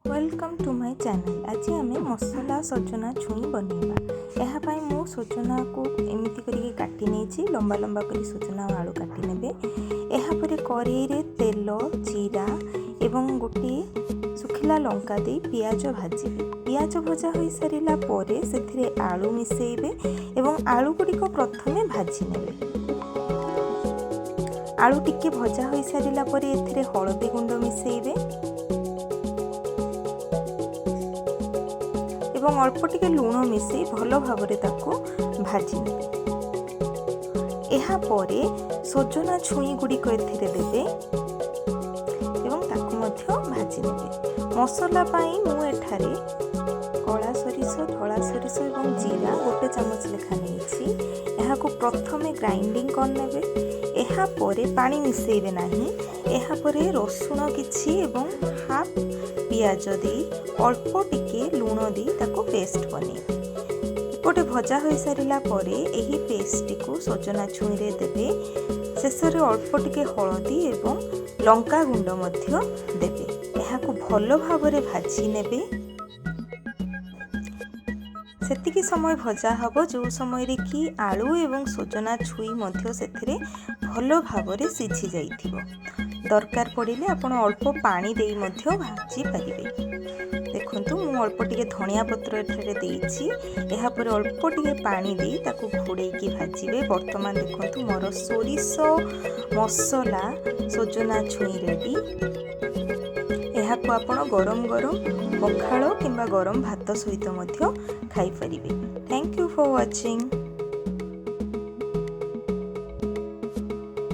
Welcome to my channel. आज आम मसला सजना छुई बनइबा। यहाँ मु सजना को एमती करके काटी नहीं लंबा लंबा कर सजना आलू काटी नेबे। यापर कड़ाई रे तेल जीरा एवं गोटे सुखिला लंका दे पियाज भाजिबे। पियाज भजा हो सारा पर से आलू मिसेबे एवं आलू गुड़िक प्रथमे भाजी नेबे। आलू टिके भजा हो सारा पर एथिरे हळदी गुंड मिसेबे एवं अल्प टिके लुण मिसई भल भाव भाजी नेबे। एहा परे सजना छुई गुड़िक एथिरे देबे एवं ताकू मध्य भाजी नेबे। मसला पाई मु एठारे कला सरिष धला सरिष एवं जीरा गोटे चामच लेखा नहीं। यहाँ को प्रथमे ग्राइंडिंग कर नेबे। एहा परे पानी मिसेबे नाही। एहा परे रसुण किछि एवं हाफ पियाज दे अल्प टिके लुण दे ताको पेस्ट बने। एपटे भजा हो सारा पर यही पेस्ट को सजना छुई रे देबे। शेष रे अल्प टिके हळदी एवं लंका गुंड मध्य देबे। एहा को भलो भाव रे भाजी नेबे। सेतिकी समय भजा हबो जो समय रे कि आलू एवं सजना छुई मध्य सेथिरे भलो भाव रे सिझी जाइथिबो। दरकार पड़िले आपण अल्प पानी देई मध्य भाजी पारिबे। देखंतु मु अल्प टिके धनिया पत्र एठारे देइछि। एहा पर अल्प टिके पानी देई ताकू घोड़ेकी भाजिबे। वर्तमान देखंतु मोर सोरिष मसला सजना छुई रेडी। एहा को आपण गरम गरम पखाळ किंबा गरम भात सहित मध्य खाई परिबे। Thank you for watching.